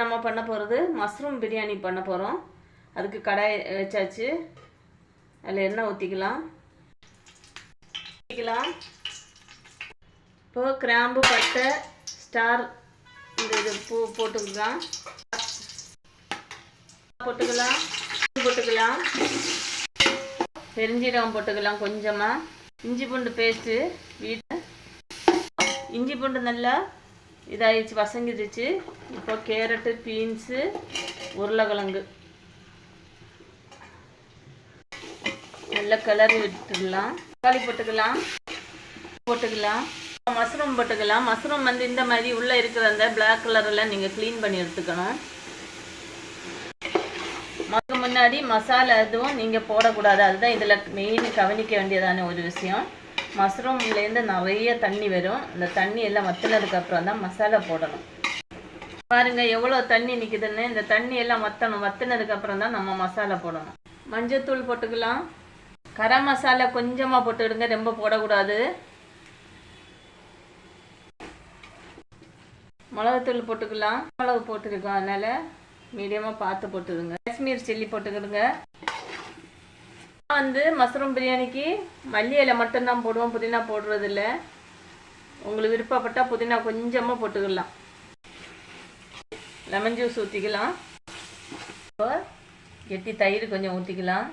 நம்ம பண்ண போகிறது மஷ்ரூம் பிரியாணி பண்ண போகிறோம். அதுக்கு கடாய் வச்சாச்சு. அதில் எண்ணெய் ஊற்றிக்கலாம். இப்போ கிராம்பு, பட்டை, ஸ்டார் இந்த பூ போட்டுக்கலாம். பெருஞ்சீரகம் போட்டுக்கலாம் கொஞ்சமாக. இஞ்சி பூண்டு பேஸ்ட்டு இஞ்சி பூண்டு நல்லா இதாகிடுச்சு, வசங்கிடுச்சு. இப்போ கேரட்டு, பீன்ஸு, உருளைக்கிழங்கு நல்லா கிளறி விட்டுடலாம். தக்காளி போட்டுக்கலாம். மஷ்ரூம் போட்டுக்கலாம். மஷ்ரூம் வந்து இந்த மாதிரி உள்ளே இருக்கிற அந்த பிளாக் கலரில் நீங்கள் க்ளீன் பண்ணி எடுத்துக்கணும். அதுக்கு முன்னாடி மசாலா எதுவும் நீங்கள் போடக்கூடாது. அதுதான் இதில் மெயின் கவனிக்க வேண்டியதான ஒரு விஷயம். மஷ்ரூம்லேருந்து நிறைய தண்ணி வரும். அந்த தண்ணி எல்லாம் வற்றினதுக்கப்புறம் தான் மசாலா போடணும். பாருங்கள் எவ்வளோ தண்ணி நிற்குதுன்னு. இந்த தண்ணி எல்லாம் வற்றினதுக்கப்புறம் தான் நம்ம மசாலா போடணும். மஞ்சத்தூள் போட்டுக்கலாம். கரம் மசாலா கொஞ்சமாக போட்டுடுங்க, ரொம்ப போடக்கூடாது. மிளகுத்தூள் போட்டுக்கலாம். மிளகு போட்டுருக்கோம், அதனால் மீடியமாக பார்த்து போட்டுடுங்க. காஷ்மீர் சில்லி போட்டுக்கிடுங்க. வந்து மஷ்ரூம் பிரியாணிக்கு மல்லி இலை மட்டும்தான் போடுவோம், புதினா போடுறதில்ல. உங்களுக்கு விருப்பப்பட்டால் புதினா கொஞ்சமாக போட்டுக்கலாம். லெமன் ஜூஸ் ஊற்றிக்கலாம். இப்போ கெட்டி தயிர் கொஞ்சம் ஊற்றிக்கலாம்.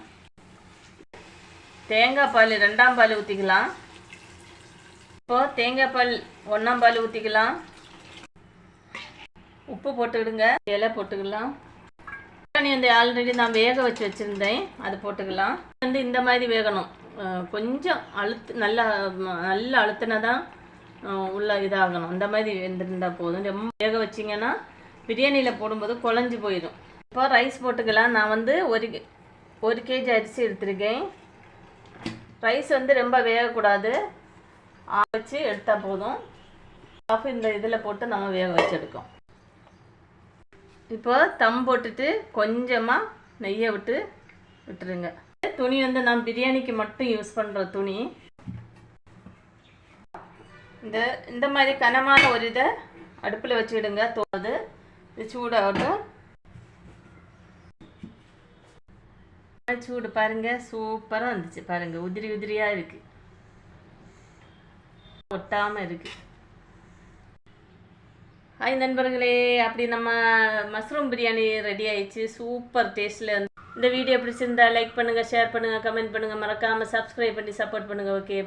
தேங்காய் பால் 2ஆம் பால் ஊற்றிக்கலாம். இப்போது தேங்காய் பால் 1ஆம் பால் ஊற்றிக்கலாம். உப்பு போட்டுக்கிடுங்க. இலை போட்டுக்கலாம். பிரியாணி வந்து ஆல்ரெடி நான் வேக வச்சுருந்தேன், அது போட்டுக்கலாம். வந்து இந்த மாதிரி வேகணும். கொஞ்சம் நல்லா அழுத்தினா தான் உள்ள இதாகணும். அந்த மாதிரி வெந்திருந்தால் போதும். ரொம்ப வேக வச்சிங்கன்னா பிரியாணியில் போடும்போது குழஞ்சி போயிடும். இப்போ ரைஸ் போட்டுக்கலாம். நான் வந்து 1 kg அரிசி எடுத்துருக்கேன். ரைஸ் வந்து ரொம்ப வேகக்கூடாது, வச்சு எடுத்தால் போதும். இந்த இதில் போட்டு நம்ம வேக வச்சு எடுக்கோம். இப்போ தம் போட்டுட்டு கொஞ்சமாக நெய்யை விட்டுருங்க. துணி வந்து நான் பிரியாணிக்கு மட்டும் யூஸ் பண்ணுற துணி. இந்த மாதிரி கனமான ஒரு இதை அடுப்பில் வச்சுக்கிடுங்க. தோது இது சூடாகட்டும். சூடு பாருங்கள், சூப்பராக வந்துச்சு. பாருங்கள், உதிரியாக இருக்குது, ஒட்டாமல் இருக்குது. ஹாய் நண்பர்களே, அப்படி நம்ம மஷ்ரூம் பிரியாணி ரெடி ஆயிடுச்சு. சூப்பர் டேஸ்ட்டில். இந்த வீடியோ பிடிச்சிருந்தா லைக் பண்ணுங்கள், ஷேர் பண்ணுங்கள், கமெண்ட் பண்ணுங்கள். மறக்காமல் சப்ஸ்கிரைப் பண்ணி சப்போர்ட் பண்ணுங்கள். ஓகே.